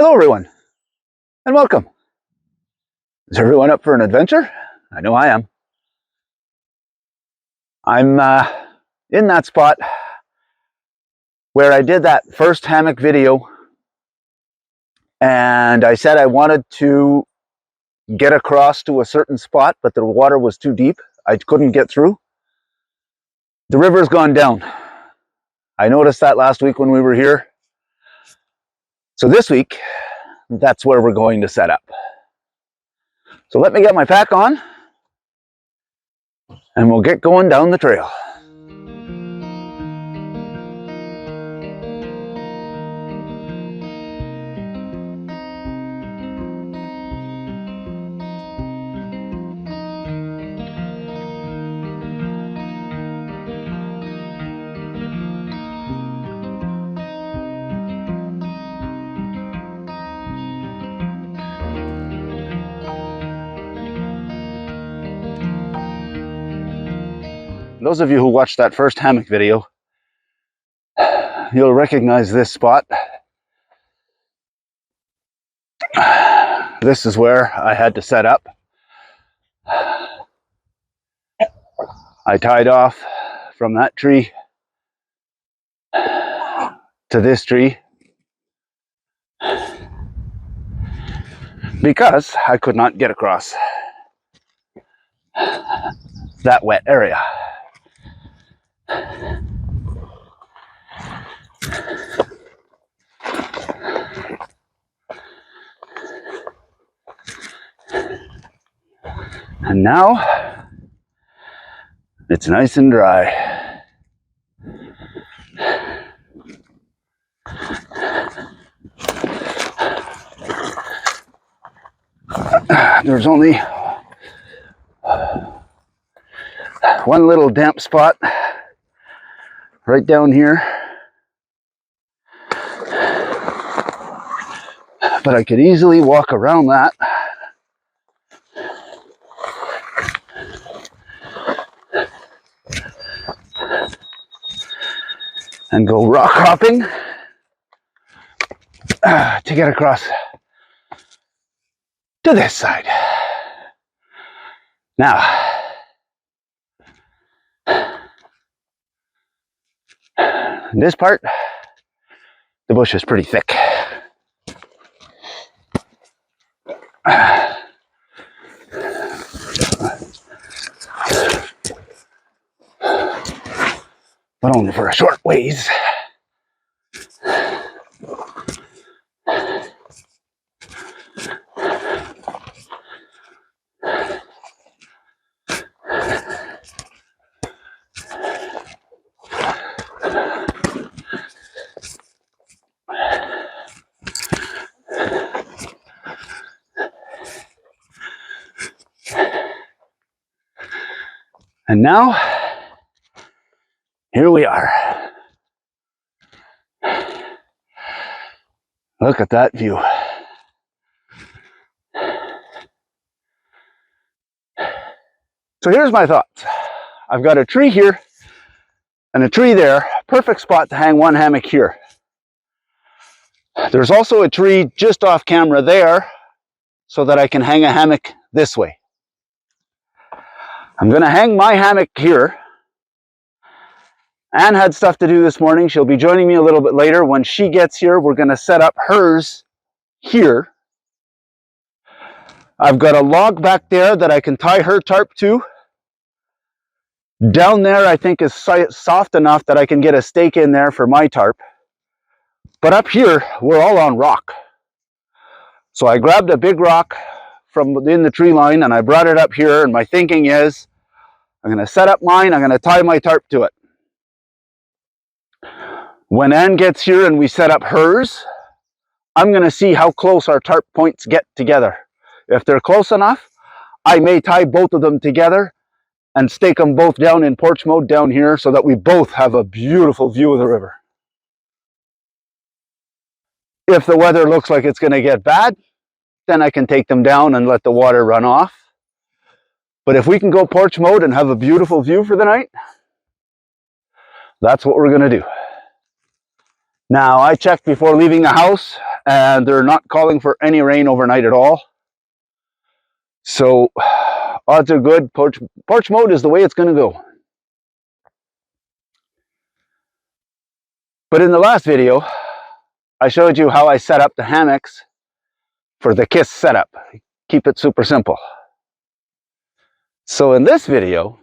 Hello everyone, and welcome. Is everyone up for an adventure? I know I am. I'm in that spot where I did that first hammock video, and I said I wanted to get across to a certain spot, but the water was too deep. I couldn't get through. The river's gone down. I noticed that last week when we were here. So this week, that's where we're going to set up. So let me get my pack on, and we'll get going down the trail. Those of you who watched that first hammock video, you'll recognize this spot. This is where I had to set up. I tied off from that tree to this tree because I could not get across that wet area. And now it's nice and dry. There's only one little damp spot right down here, but I could easily walk around that and go rock hopping to get across to this side. Now, this part, the bush is pretty thick. But only for a short ways. And now, here we are. Look at that view. So here's my thoughts. I've got a tree here and a tree there. Perfect spot to hang one hammock here. There's also a tree just off camera there so that I can hang a hammock this way. I'm going to hang my hammock here. Anne had stuff to do this morning. She'll be joining me a little bit later. When she gets here, we're going to set up hers here. I've got a log back there that I can tie her tarp to. Down there, I think, is soft enough that I can get a stake in there for my tarp. But up here, we're all on rock. So I grabbed a big rock from within the tree line and I brought it up here, and my thinking is I'm going to set up mine, I'm going to tie my tarp to it. When Anne gets here and we set up hers, I'm going to see how close our tarp points get together. If they're close enough, I may tie both of them together and stake them both down in porch mode down here so that we both have a beautiful view of the river. If the weather looks like it's going to get bad, then I can take them down and let the water run off. But if we can go porch mode and have a beautiful view for the night, that's what we're going to do. Now, I checked before leaving the house, and they're not calling for any rain overnight at all. So odds are good. Porch mode is the way it's going to go. But in the last video, I showed you how I set up the hammocks for the KISS setup. Keep it super simple. So in this video,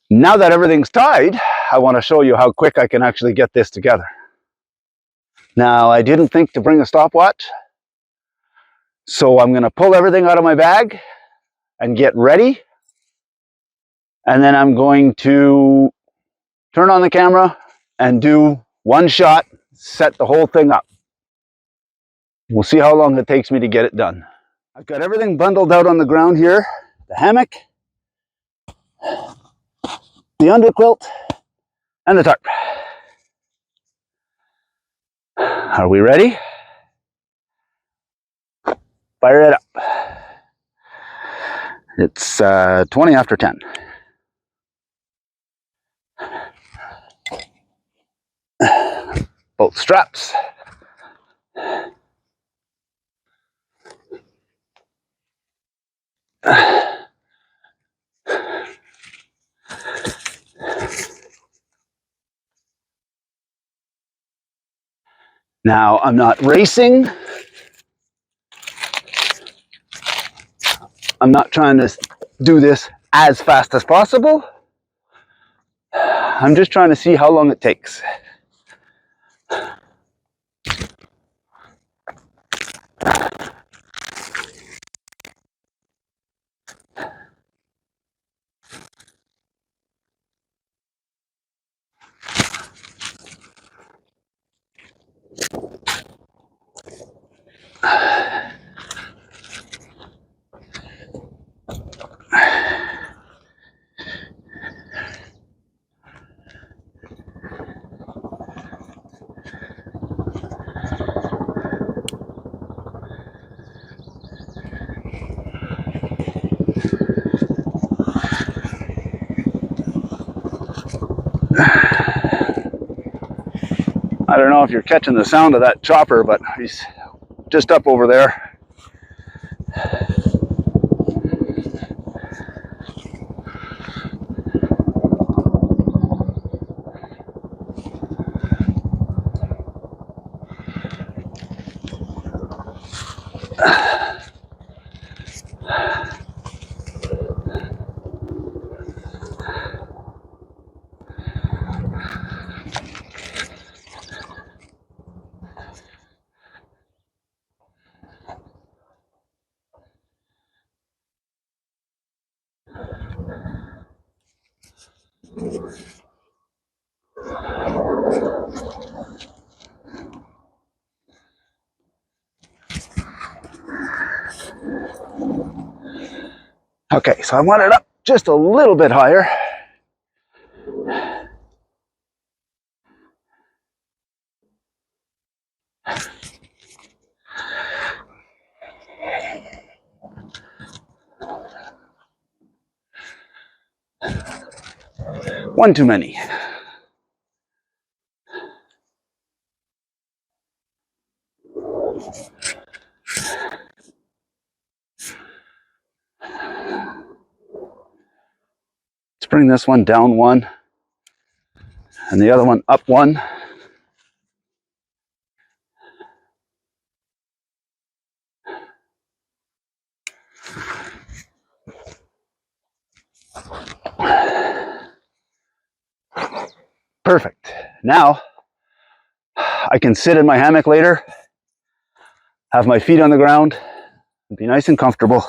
now that everything's tied, I want to show you how quick I can actually get this together. Now, I didn't think to bring a stopwatch, so I'm going to pull everything out of my bag and get ready. And then I'm going to turn on the camera and do one shot, set the whole thing up. We'll see how long it takes me to get it done. I've got everything bundled out on the ground here. The hammock, the underquilt, and the tarp. Are we ready? Fire it up. It's 20 after 10. Both straps. Now, I'm not racing. I'm not trying to do this as fast as possible. I'm just trying to see how long it takes. I don't know if you're catching the sound of that chopper, but he's just up over there. Okay, so I want it up just a little bit higher. One too many. Let's bring this one down one and the other one up one. Perfect. Now I can sit in my hammock later, have my feet on the ground, and be nice and comfortable.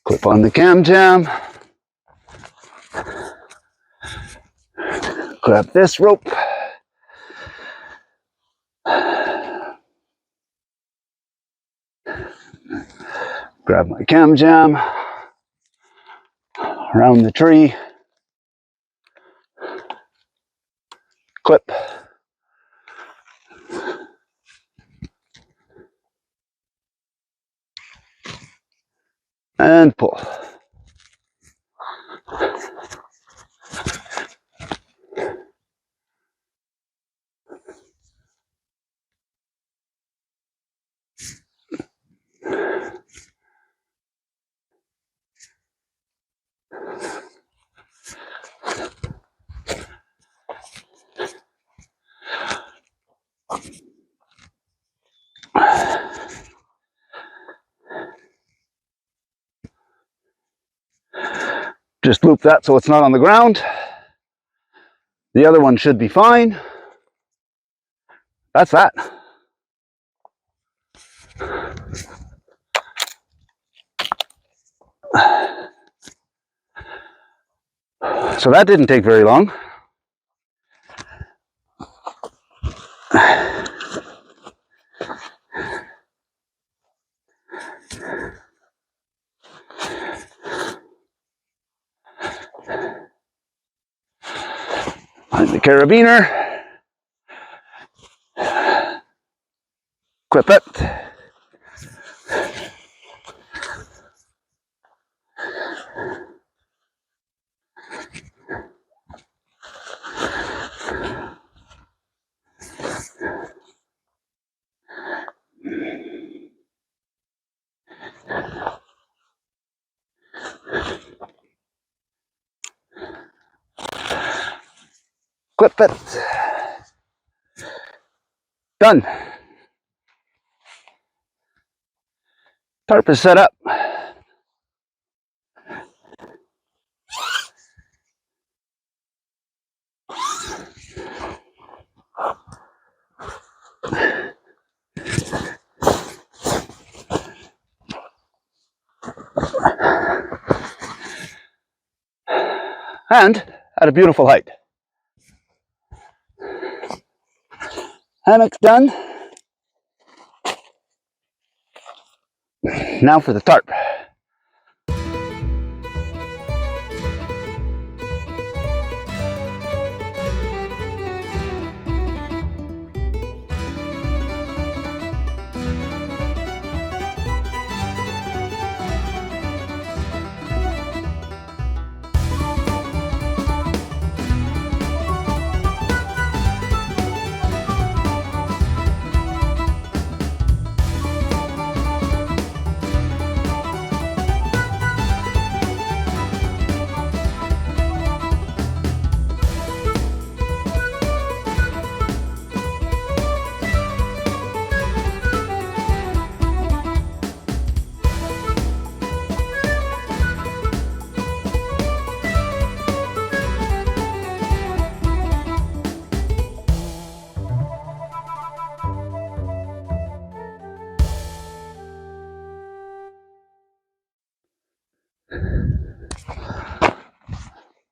Clip on the cam jam. Grab this rope. Grab my cam jam around the tree. Clip. And pull. Just loop that so it's not on the ground. The other one should be fine. That's that. So that didn't take very long. Find the carabiner. Clip it. Clip it. Done. Tarp is set up. And at a beautiful height. Hammock's done. Now for the tarp.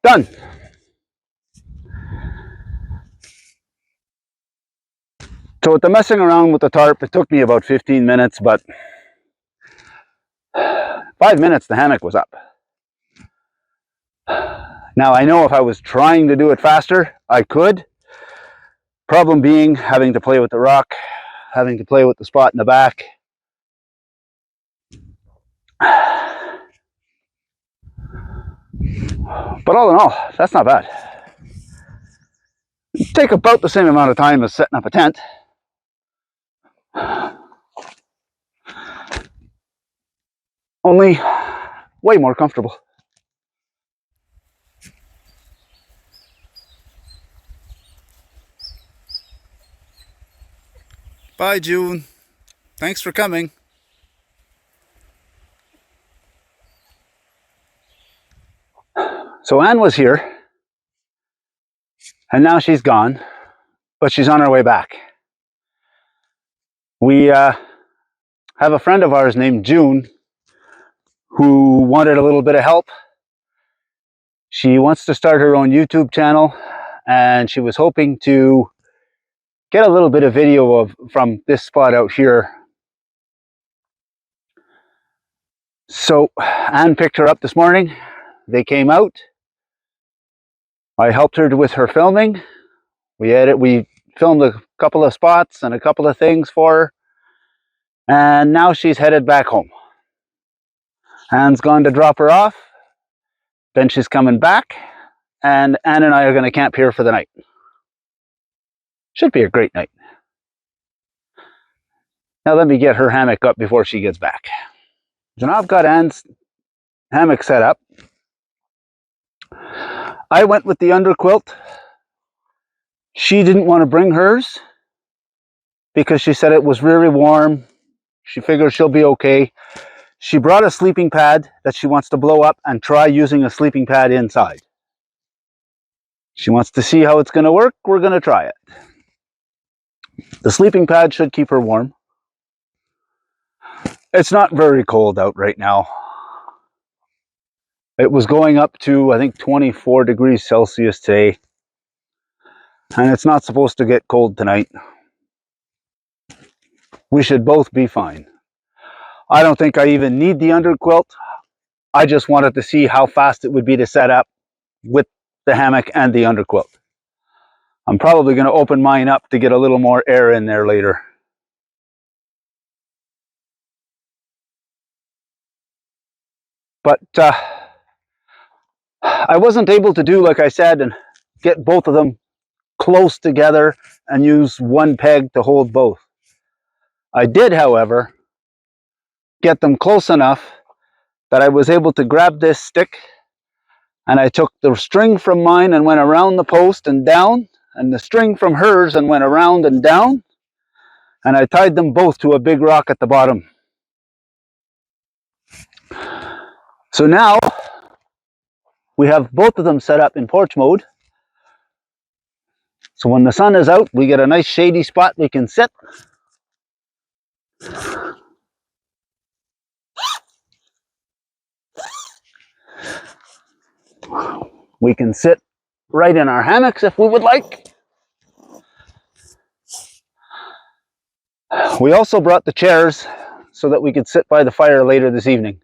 Done. So with the messing around with the tarp, it took me about 15 minutes, but 5 minutes the hammock was up. Now I know if I was trying to do it faster, I could. Problem being having to play with the rock, having to play with the spot in the back. But all in all, that's not bad. It'd take about the same amount of time as setting up a tent. Only way more comfortable. Bye, June. Thanks for coming. So Anne was here, and now she's gone, but she's on her way back. We have a friend of ours named June who wanted a little bit of help. She wants to start her own YouTube channel, and she was hoping to get a little bit of video from this spot out here. So Anne picked her up this morning. They came out. I helped her with her filming. We filmed a couple of spots and a couple of things for her. And now she's headed back home. Anne's gone to drop her off. Then she's coming back. And Anne and I are going to camp here for the night. Should be a great night. Now let me get her hammock up before she gets back. So now I've got Anne's hammock set up. I went with the underquilt. She didn't want to bring hers because she said it was really warm. She figures she'll be okay. She brought a sleeping pad that she wants to blow up and try using a sleeping pad inside. She wants to see how it's going to work. We're going to try it. The sleeping pad should keep her warm. It's not very cold out right now. It was going up to, I think, 24 degrees Celsius today. And it's not supposed to get cold tonight. We should both be fine. I don't think I even need the underquilt. I just wanted to see how fast it would be to set up with the hammock and the underquilt. I'm probably going to open mine up to get a little more air in there later. But I wasn't able to do, like I said, and get both of them close together and use one peg to hold both. I did, however, get them close enough that I was able to grab this stick, and I took the string from mine and went around the post and down, and the string from hers and went around and down, and I tied them both to a big rock at the bottom. So now we have both of them set up in porch mode. So when the sun is out, we get a nice shady spot we can sit. We can sit right in our hammocks if we would like. We also brought the chairs so that we could sit by the fire later this evening.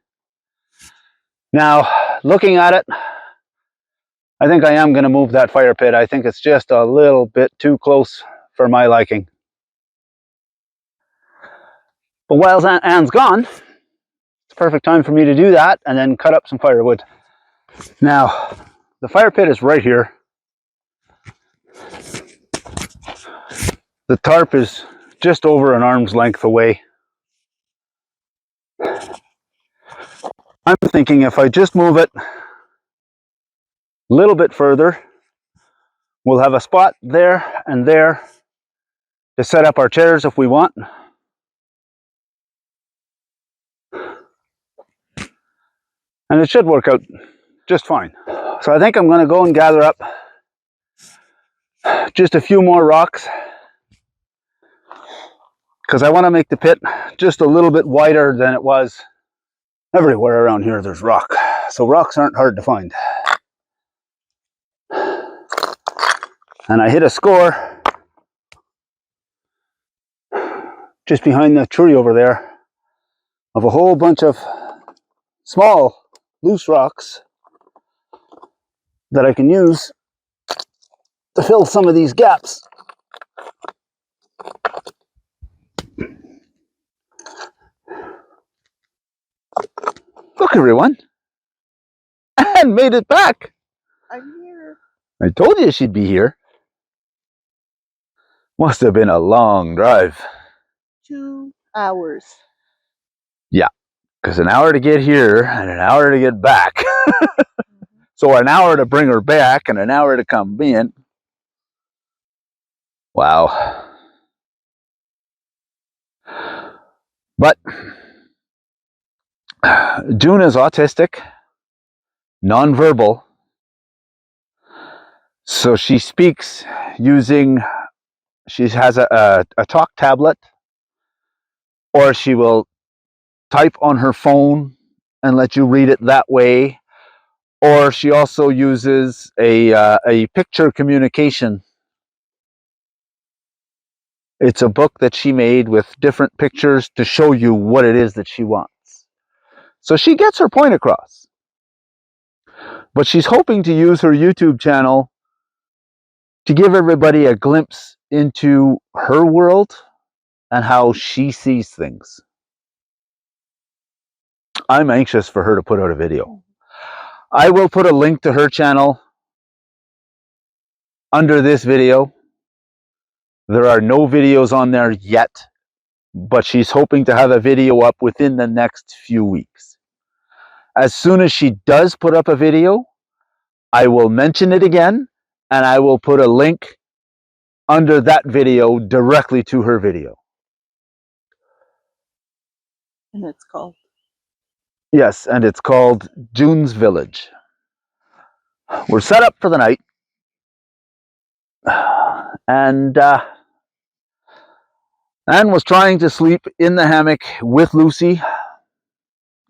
Now, looking at it, I think I am going to move that fire pit. I think it's just a little bit too close for my liking. But while Anne's gone, it's a perfect time for me to do that and then cut up some firewood. Now, the fire pit is right here. The tarp is just over an arm's length away. I'm thinking if I just move it a little bit further, we'll have a spot there and there to set up our chairs if we want. And it should work out just fine. So I think I'm going to go and gather up just a few more rocks, because I want to make the pit just a little bit wider than it was. Everywhere around here there's rock, so rocks aren't hard to find. And I hit a score just behind the tree over there of a whole bunch of small loose rocks that I can use to fill some of these gaps. Look, everyone, Anne made it back. I'm here. I told you she'd be here. Must have been a long drive. 2 hours. Yeah, because an hour to get here and an hour to get back. So an hour to bring her back and an hour to come in. Wow. But June is autistic, nonverbal. So she speaks using, she has a talk tablet, or she will type on her phone and let you read it that way, Or she also uses a picture communication. It's a book that she made with different pictures to show you what it is that she wants. So she gets her point across. But she's hoping to use her YouTube channel to give everybody a glimpse into her world and how she sees things. I'm anxious for her to put out a video. I will put a link to her channel under this video. There are no videos on there yet, but she's hoping to have a video up within the next few weeks. As soon as she does put up a video, I will mention it again, and I will put a link under that video directly to her video. And it's called. Yes, and it's called June's Village. We're set up for the night, and Anne was trying to sleep in the hammock with Lucy.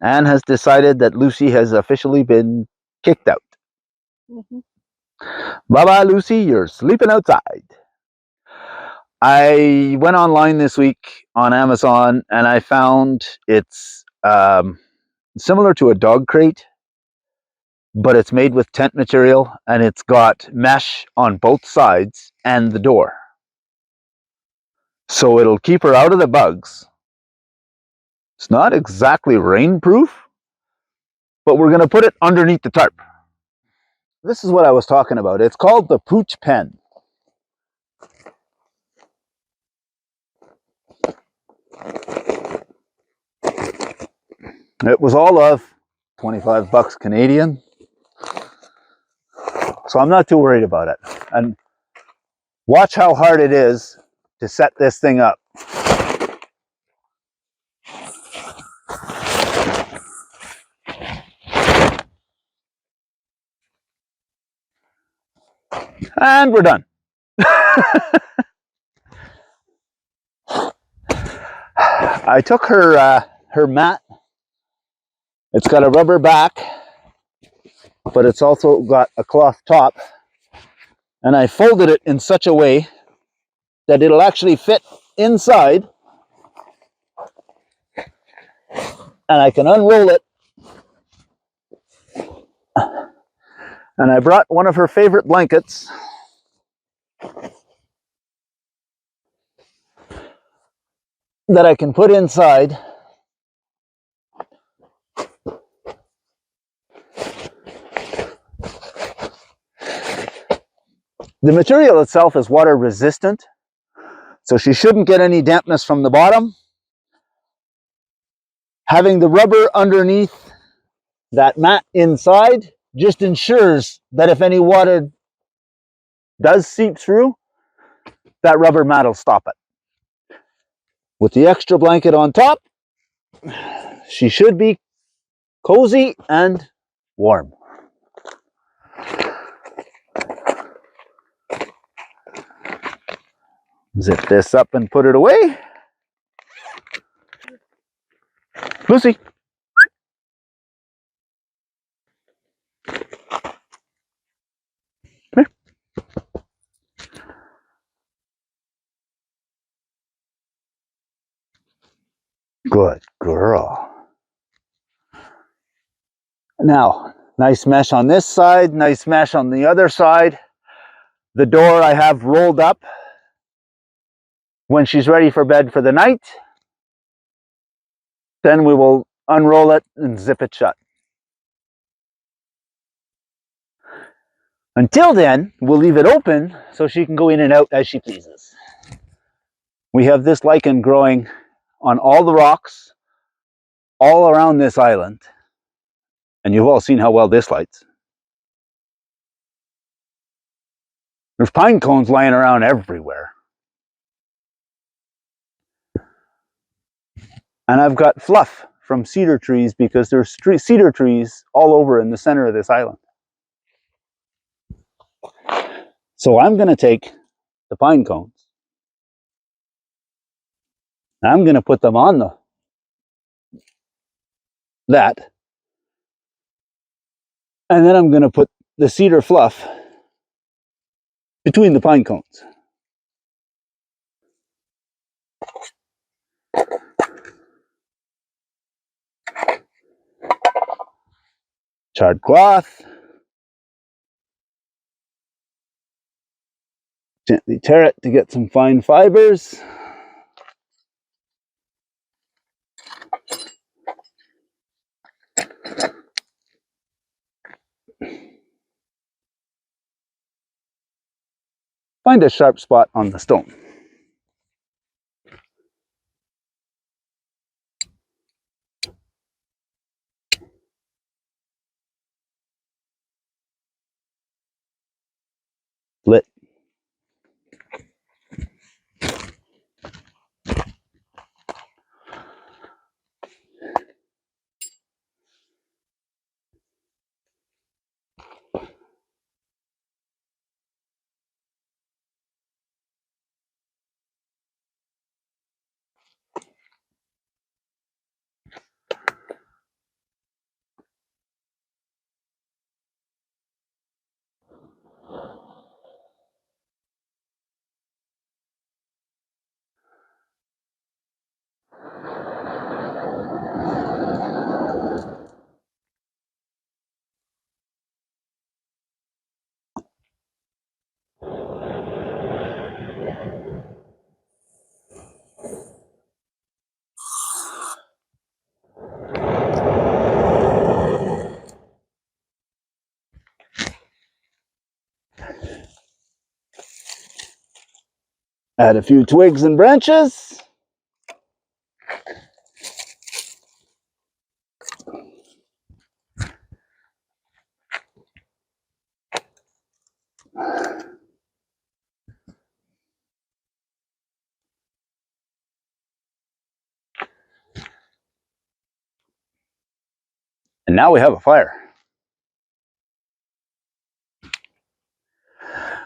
Anne has decided that Lucy has officially been kicked out. Mm-hmm. Bye-bye, Lucy, you're sleeping outside. I went online this week on Amazon, and I found it's similar to a dog crate, but it's made with tent material, and it's got mesh on both sides and the door. So it'll keep her out of the bugs. It's not exactly rainproof, but we're going to put it underneath the tarp. This is what I was talking about. It's called the Pooch Pen. It was all of 25 bucks Canadian. So I'm not too worried about it. And watch how hard it is to set this thing up. And we're done. I took her mat. It's got a rubber back, but it's also got a cloth top. And I folded it in such a way that it'll actually fit inside. And I can unroll it. And I brought one of her favorite blankets. That I can put inside. The material itself is water resistant, so she shouldn't get any dampness from the bottom. Having the rubber underneath that mat inside just ensures that if any water does seep through, that rubber mat will stop it. With the extra blanket on top, she should be cozy and warm. Zip this up and put it away. Lucy. Come here. Good girl. Now, nice mesh on this side, nice mesh on the other side. The door I have rolled up when she's ready for bed for the night. Then we will unroll it and zip it shut. Until then, we'll leave it open so she can go in and out as she pleases. We have this lichen growing on all the rocks all around this island. And you've all seen how well this lights. There's pine cones lying around everywhere. And I've got fluff from cedar trees because there's cedar trees all over in the center of this island. So I'm going to take the pine cones. I'm going to put them on that. And then I'm going to put the cedar fluff between the pine cones. Charred cloth. Gently tear it to get some fine fibers. Find a sharp spot on the stone. Lit. Add a few twigs and branches. And now we have a fire.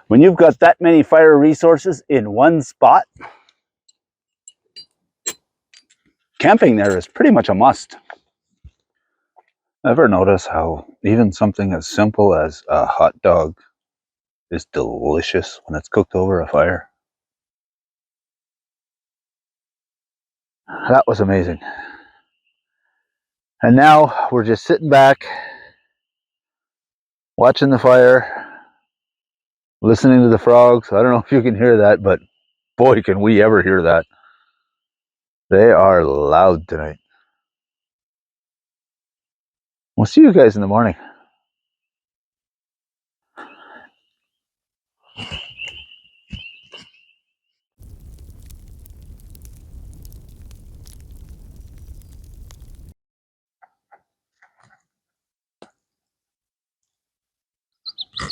When you've got that many fire resources in one spot, camping there is pretty much a must. Ever notice how even something as simple as a hot dog is delicious when it's cooked over a fire? That was amazing. And now we're just sitting back, watching the fire, listening to the frogs. I don't know if you can hear that, but boy, can we ever hear that. They are loud tonight. We'll see you guys in the morning.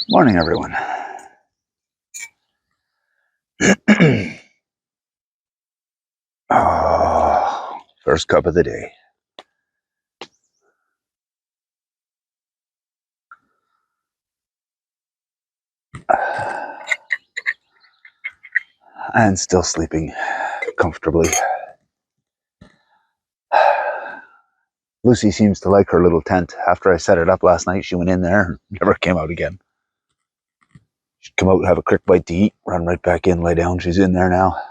Morning, everyone. Oh, first cup of the day. And still sleeping comfortably. Lucy seems to like her little tent. After I set it up last night, she went in there and never came out again. She'd come out, have a quick bite to eat, run right back in, lay down. She's in there now.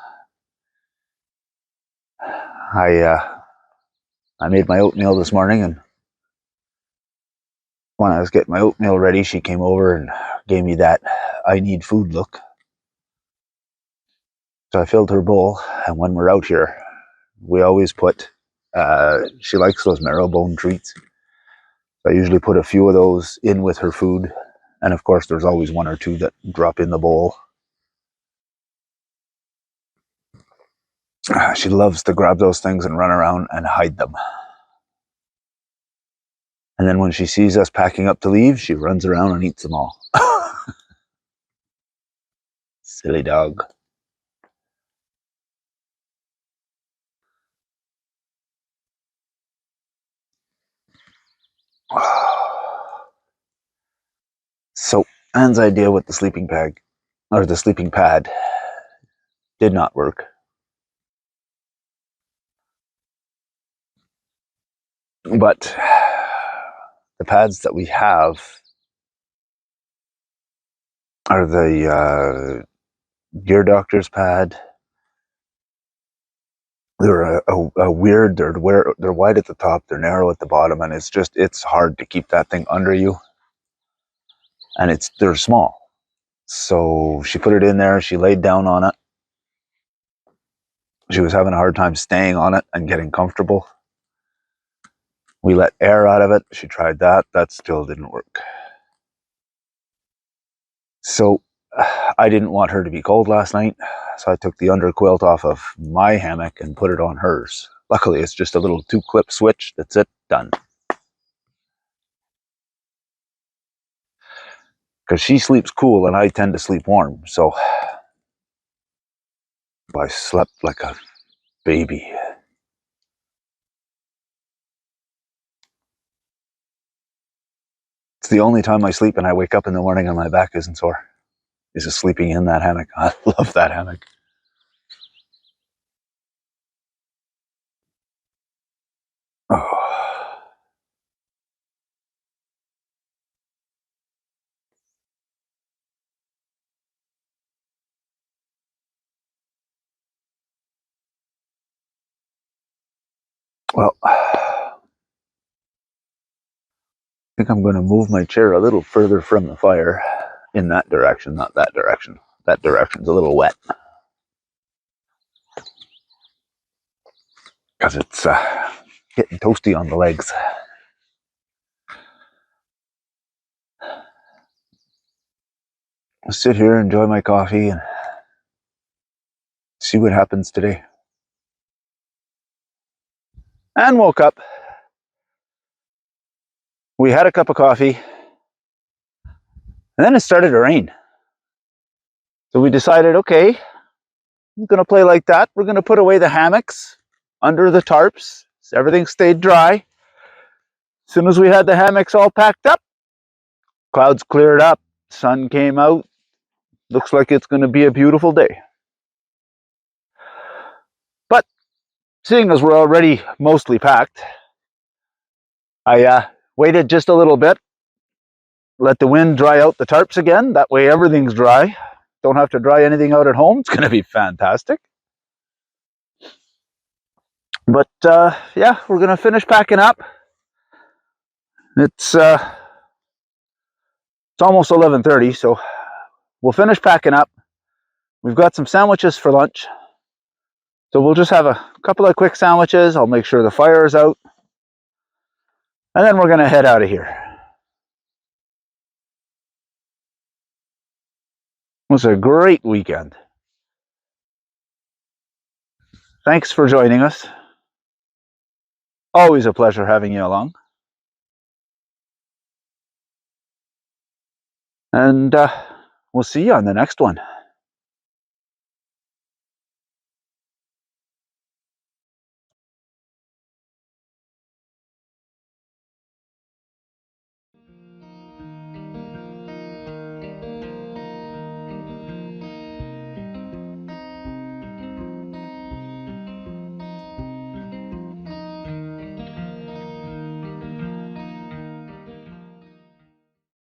I made my oatmeal this morning, and when I was getting my oatmeal ready, she came over and gave me that I need food look. So I filled her bowl, and when we're out here, we always put, she likes those marrowbone treats. I usually put a few of those in with her food. And of course, there's always one or two that drop in the bowl. She loves to grab those things and run around and hide them. And then when she sees us packing up to leave, she runs around and eats them all. Silly dog. So Anne's idea with the sleeping bag, or the sleeping pad, did not work. But the pads that we have are the gear doctor's pad. They're a weird. They're wide at the top. They're narrow at the bottom, and it's hard to keep that thing under you. And they're small. So she put it in there. She laid down on it. She was having a hard time staying on it and getting comfortable. We let air out of it. She tried that. That still didn't work. So I didn't want her to be cold last night. So I took the under quilt off of my hammock and put it on hers. Luckily, it's just a little 2-clip switch. That's it. Done. Because she sleeps cool and I tend to sleep warm. So I slept like a baby. It's the only time I sleep and I wake up in the morning and my back isn't sore. Is just sleeping in that hammock. I love that hammock. Oh. Well, I think I'm going to move my chair a little further from the fire in that direction, not that direction. That direction's a little wet. Because it's getting toasty on the legs. I'll sit here, enjoy my coffee, and see what happens today. And woke up. We had a cup of coffee. And then it started to rain. So we decided, okay, I'm going to play like that. We're going to put away the hammocks under the tarps. So everything stayed dry. As soon as we had the hammocks all packed up, clouds cleared up, sun came out. Looks like it's going to be a beautiful day. But seeing as we're already mostly packed, I waited just a little bit, let the wind dry out the tarps again. That way everything's dry. Don't have to dry anything out at home. It's going to be fantastic. But yeah, we're going to finish packing up. It's almost 11:30, so we'll finish packing up. We've got some sandwiches for lunch. So we'll just have a couple of quick sandwiches. I'll make sure the fire is out. And then we're going to head out of here. It was a great weekend. Thanks for joining us. Always a pleasure having you along. And we'll see you on the next one.